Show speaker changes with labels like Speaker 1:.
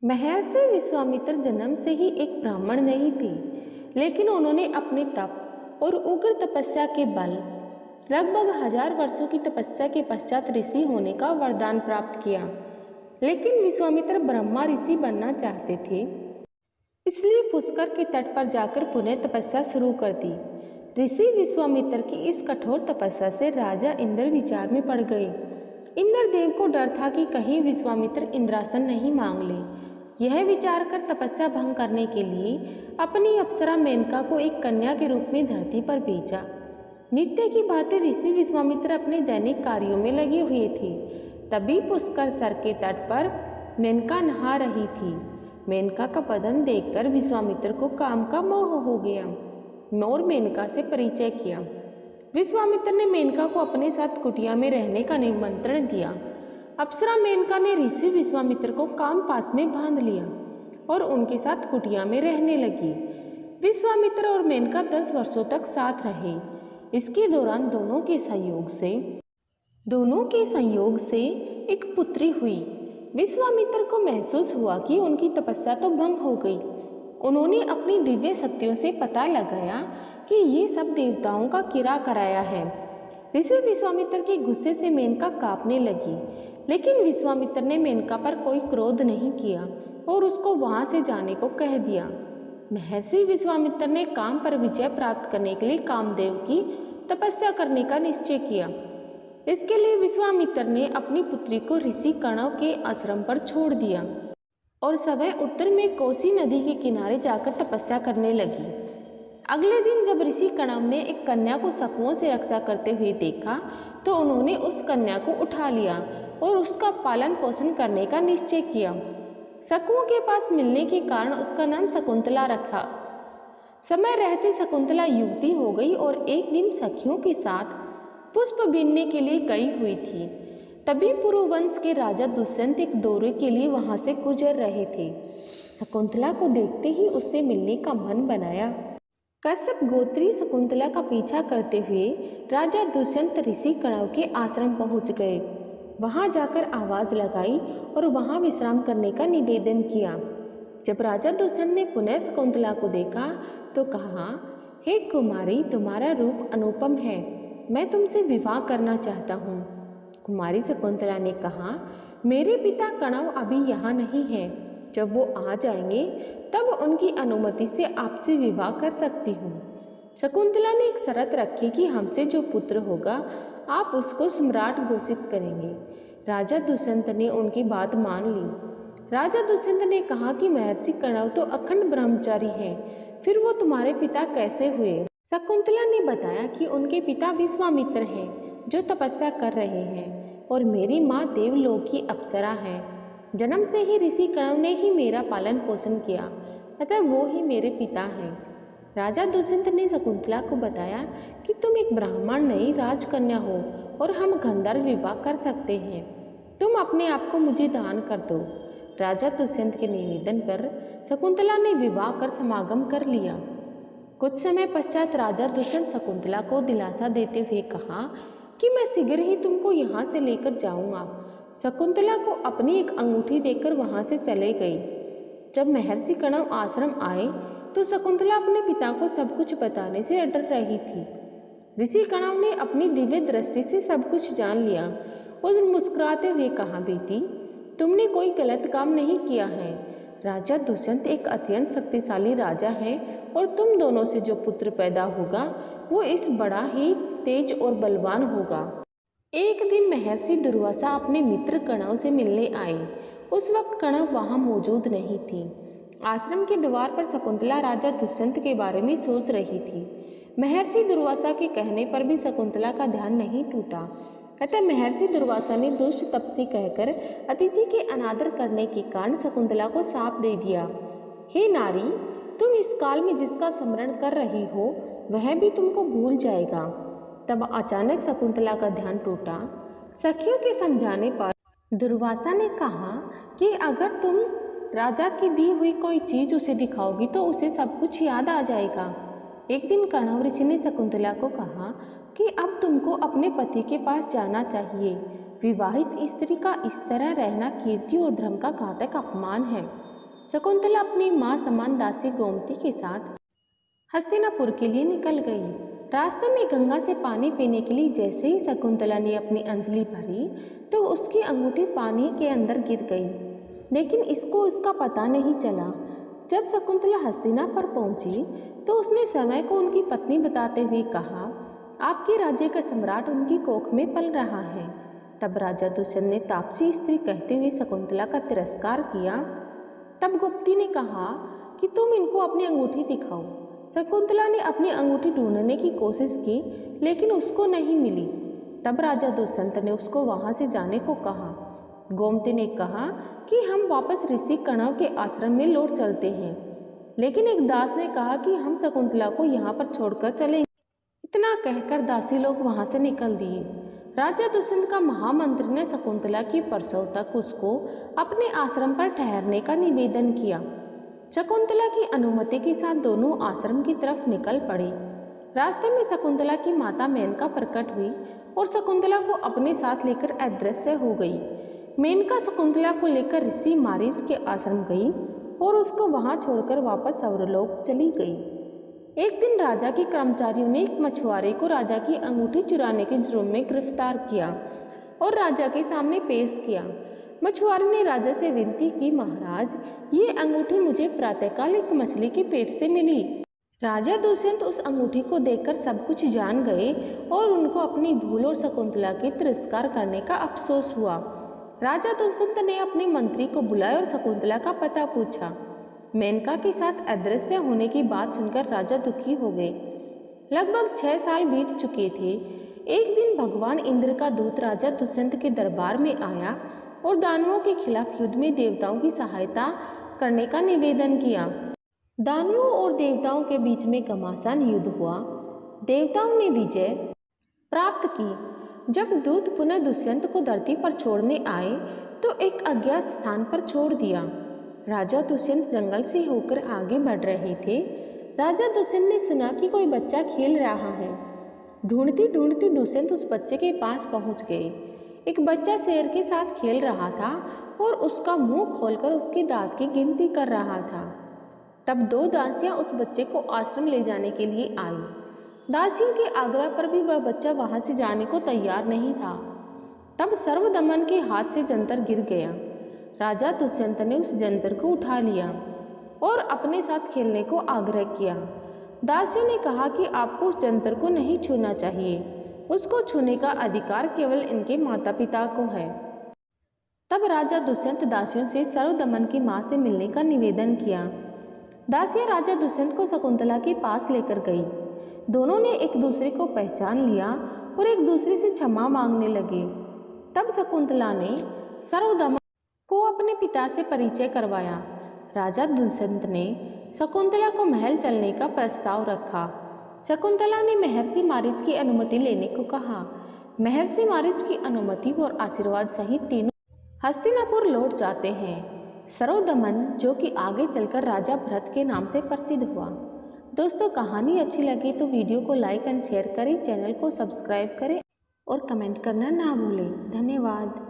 Speaker 1: महर्षि विश्वामित्र जन्म से ही एक ब्राह्मण नहीं थे, लेकिन उन्होंने अपने तप और उग्र तपस्या के बल लगभग 1000 वर्षों की तपस्या के पश्चात ऋषि होने का वरदान प्राप्त किया। लेकिन विश्वामित्र ब्रह्मा ऋषि बनना चाहते थे, इसलिए पुष्कर के तट पर जाकर पुनः तपस्या शुरू कर दी। ऋषि विश्वामित्र की इस कठोर तपस्या से राजा इंद्र विचार में पड़ गए। इंद्रदेव को डर था कि कहीं विश्वामित्र इंद्रासन नहीं मांग ले। यह विचार कर तपस्या भंग करने के लिए अपनी अप्सरा मेनका को एक कन्या के रूप में धरती पर भेजा। नित्य की भांति ऋषि विश्वामित्र अपने दैनिक कार्यों में लगे हुए थे। तभी पुष्कर सर के तट पर मेनका नहा रही थी। मेनका का बदन देखकर विश्वामित्र को काम का मोह हो गया और मेनका से परिचय किया। विश्वामित्र ने मेनका को अपने साथ कुटिया में रहने का निमंत्रण दिया। अप्सरा मेनका ने ऋषि विश्वामित्र को काम पास में बांध लिया और उनके साथ कुटिया में रहने लगी। विश्वामित्र और मेनका 10 वर्षों तक साथ रहे। इसके दौरान दोनों के संयोग से एक पुत्री हुई। विश्वामित्र को महसूस हुआ कि उनकी तपस्या तो भंग हो गई। उन्होंने अपनी दिव्य शक्तियों से पता लगाया कि ये सब देवताओं का किरा कराया है। ऋषि विश्वामित्र के गुस्से से मेनका कांपने लगी, लेकिन विश्वामित्र ने मेनका पर कोई क्रोध नहीं किया और उसको वहां से जाने को कह दिया। महर्षि विश्वामित्र ने काम पर विजय प्राप्त करने के लिए कामदेव की तपस्या करने का निश्चय किया। इसके लिए विश्वामित्र ने अपनी पुत्री को ऋषि कणव के आश्रम पर छोड़ दिया और सुबह उत्तर में कोसी नदी के किनारे जाकर तपस्या करने लगी। अगले दिन जब ऋषि कणव ने एक कन्या को शकुओं से रक्षा करते हुए देखा तो उन्होंने उस कन्या को उठा लिया और उसका पालन पोषण करने का निश्चय किया। शकुओं के पास मिलने के कारण उसका नाम शकुंतला रखा। समय रहते शकुंतला युवती हो गई और एक दिन सखियों के साथ पुष्प बीनने के लिए गई हुई थी। तभी पुरुवंश के राजा दुष्यंत एक दौरे के लिए वहां से गुजर रहे थे। शकुंतला को देखते ही उससे मिलने का मन बनाया। कश्यप गोत्री शकुंतला का पीछा करते हुए राजा दुष्यंत ऋषि कणव के आश्रम पहुंच गए। वहां जाकर आवाज लगाई और वहां विश्राम करने का निवेदन किया। जब राजा दुष्यंत ने पुनः शकुंतला को देखा तो कहा, हे कुमारी, तुम्हारा रूप अनुपम है, मैं तुमसे विवाह करना चाहता हूँ। कुमारी शकुंतला ने कहा, मेरे पिता कणव अभी यहाँ नहीं हैं, जब वो आ जाएंगे तब उनकी अनुमति से आपसे विवाह कर सकती हूँ। शकुंतला ने एक शर्त रखी कि हमसे जो पुत्र होगा आप उसको सम्राट घोषित करेंगे। राजा दुष्यंत ने उनकी बात मान ली। राजा दुष्यंत ने कहा कि महर्षि कणव तो अखंड ब्रह्मचारी हैं, फिर वो तुम्हारे पिता कैसे हुए? शकुंतला ने बताया कि उनके पिता विश्वामित्र हैं जो तपस्या कर रहे हैं और मेरी माँ देवलोक की अप्सरा है। जन्म से ही ऋषि कणव ने ही मेरा पालन पोषण किया, अतः वो ही मेरे पिता हैं। राजा दुष्यंत ने शकुंतला को बताया कि तुम एक ब्राह्मण नहीं राजकन्या हो और हम गंधर्व विवाह कर सकते हैं। तुम अपने आप को मुझे दान कर दो। राजा दुष्यंत के निवेदन पर शकुंतला ने विवाह कर समागम कर लिया। कुछ समय पश्चात राजा दुष्यंत शकुंतला को दिलासा देते हुए कहा कि मैं शीघ्र ही तुमको यहाँ से लेकर जाऊँगा। शकुंतला को अपनी एक अंगूठी देकर वहाँ से चले गई। जब महर्षि कणव आश्रम आए तो शकुंतला अपने पिता को सब कुछ बताने से डर रही थी। ऋषि कणव ने अपनी दिव्य दृष्टि से सब कुछ जान लिया और मुस्कुराते हुए कहा, बेटी, तुमने कोई गलत काम नहीं किया है। राजा दुष्यंत एक अत्यंत शक्तिशाली राजा है और तुम दोनों से जो पुत्र पैदा होगा वो इस बड़ा ही तेज और बलवान होगा। एक दिन महर्षि दुर्वासा अपने मित्र कणव से मिलने आए। उस वक्त कणव वहां मौजूद नहीं थी। आश्रम के द्वार पर शकुंतला राजा दुष्यंत के बारे में सोच रही थी। महर्षि दुर्वासा के कहने पर भी शकुंतला का ध्यान नहीं टूटा, अतः महर्षि दुर्वासा ने दुष्ट तपस्वी कहकर अतिथि के अनादर करने के कारण शकुंतला को शाप दे दिया। हे नारी, तुम इस काल में जिसका स्मरण कर रही हो वह भी तुमको भूल जाएगा। तब अचानक शकुंतला का ध्यान टूटा। सखियों के समझाने पर दुर्वासा ने कहा कि अगर तुम राजा की दी हुई कोई चीज उसे दिखाओगी तो उसे सब कुछ याद आ जाएगा। एक दिन कणव ऋषि ने शकुंतला को कहा कि अब तुमको अपने पति के पास जाना चाहिए। विवाहित स्त्री का इस तरह रहना कीर्ति और धर्म का घातक अपमान है। शकुंतला अपनी माँ समान दासी गोमती के साथ हस्तिनापुर के लिए निकल गई। रास्ते में गंगा से पानी पीने के लिए जैसे ही शकुंतला ने अपनी अंजलि भरी तो उसकी अंगूठी पानी के अंदर गिर गई, लेकिन इसको उसका पता नहीं चला। जब शकुंतला हस्तिनापुर पहुंची तो उसने समय को उनकी पत्नी बताते हुए कहा, आपके राज्य का सम्राट उनकी कोख में पल रहा है। तब राजा दुष्यंत ने तापसी स्त्री कहते हुए शकुंतला का तिरस्कार किया। तब गुप्ती ने कहा कि तुम इनको अपनी अंगूठी दिखाओ। शकुंतला ने अपनी अंगूठी ढूंढने की कोशिश की, लेकिन उसको नहीं मिली। तब राजा दुष्यंत ने उसको वहां से जाने को कहा। गोमती ने कहा कि हम वापस ऋषि कणव के आश्रम में लौट चलते हैं, लेकिन एक दास ने कहा कि हम शकुंतला को यहाँ पर छोड़कर चलेंगे। इतना कहकर दासी लोग वहाँ से निकल दिए। राजा दुष्यंत का महामंत्री ने शकुंतला की प्रसव तक उसको अपने आश्रम पर ठहरने का निवेदन किया। शकुंतला की अनुमति के साथ दोनों आश्रम की तरफ निकल पड़े। रास्ते में शकुंतला की माता मेनका प्रकट हुई और शकुंतला को अपने साथ लेकर अदृश्य हो गई। मेनका शकुंतला को लेकर ऋषि मारीच के आश्रम गई और उसको वहां छोड़कर वापस स्वर्गलोक चली गई। एक दिन राजा के कर्मचारियों ने एक मछुआरे को राजा की अंगूठी चुराने के जुर्म में गिरफ्तार किया और राजा के सामने पेश किया। मछुआरे ने राजा से विनती की, महाराज, ये अंगूठी मुझे प्रातःकाल एक मछली के पेट से मिली। राजा दुष्यंत उस अंगूठी को देखकर सब कुछ जान गए और उनको अपनी भूल और शकुंतला के तिरस्कार करने का अफसोस हुआ। राजा दुष्यंत ने अपने मंत्री को बुलाया और शकुंतला का पता पूछा। मेनका के साथ अदृश्य होने की बात सुनकर राजा दुखी हो गए। लगभग 6 साल बीत चुके थे। एक दिन भगवान इंद्र का दूत राजा दुष्यंत के दरबार में आया और दानवों के खिलाफ युद्ध में देवताओं की सहायता करने का निवेदन किया। दानवों और देवताओं के बीच में घमासान युद्ध हुआ। देवताओं ने विजय प्राप्त की। जब दूत पुनः दुष्यंत को धरती पर छोड़ने आए तो एक अज्ञात स्थान पर छोड़ दिया। राजा दुष्यंत जंगल से होकर आगे बढ़ रहे थे। राजा दुष्यंत ने सुना कि कोई बच्चा खेल रहा है। ढूंढते ढूंढते दुष्यंत उस बच्चे के पास पहुंच गए। एक बच्चा शेर के साथ खेल रहा था और उसका मुंह खोलकर उसके दांत की गिनती कर रहा था। तब 2 दासियां उस बच्चे को आश्रम ले जाने के लिए आई। दासियों के आग्रह पर भी वह बच्चा वहां से जाने को तैयार नहीं था। तब सर्वदमन के हाथ से जंतर गिर गया। राजा दुष्यंत ने उस जंतर को उठा लिया और अपने साथ खेलने को आग्रह किया। दासियों ने कहा कि आपको उस जंतर को नहीं छूना चाहिए, उसको छूने का अधिकार केवल इनके माता पिता को है। तब राजा दुष्यंत दासियों से सर्वदमन की माँ से मिलने का निवेदन किया। दासियां राजा दुष्यंत को शकुंतला के पास लेकर गई। दोनों ने एक दूसरे को पहचान लिया और एक दूसरे से क्षमा मांगने लगे। तब शकुंतला ने सर्वदमन को अपने पिता से परिचय करवाया। राजा दुष्यंत ने शकुंतला को महल चलने का प्रस्ताव रखा। शकुंतला ने महर्षि मारीच की अनुमति लेने को कहा। महर्षि मारीच की अनुमति और आशीर्वाद सहित तीनों हस्तिनापुर लौट जाते हैं। सर्वदमन जो कि आगे चलकर राजा भरत के नाम से प्रसिद्ध हुआ। दोस्तों, कहानी अच्छी लगी तो वीडियो को लाइक एंड शेयर करें, चैनल को सब्सक्राइब करें और कमेंट करना ना भूलें। धन्यवाद।